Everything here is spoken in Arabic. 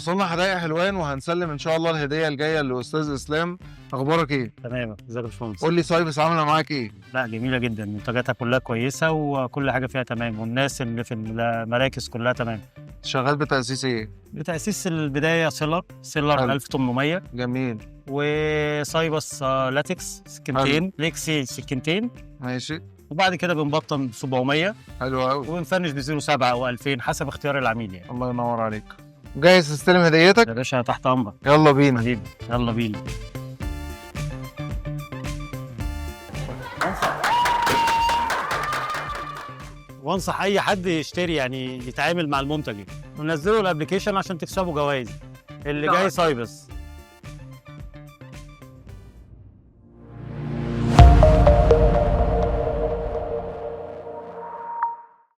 وصلنا حدائق حلوان وهنسلم ان شاء الله الهديه الجايه لاستاذ اسلام. اخبارك ايه؟ تمام، ازيك يا باشمهندس؟ قول لي سايبس عامله معاك ايه؟ لا جميله جدا، منتجاتها كلها كويسه وكل حاجه فيها تمام، والناس اللي في المراكز كلها تمام. شغال بتاسيس ايه؟ بتاسيس البدايه سيلر حلو. 1800، جميل. وسايبس لاتكس سكينتين، ليكسي سكينتين، ماشي. وبعد كده بنبطن 700 حلو قوي. وبنفنش ب 07 او 2000 حسب اختيار العميل يعني. الله ينور عليك. جاهز تستلم هديتك؟ يا باشا تحت امرك. يلا بينا. حبيبي يلا بينا. وانصح اي حد يشتري يعني يتعامل مع المنتج، ننزله الابلكيشن عشان تكسبوا جوائز. اللي جاي سايبس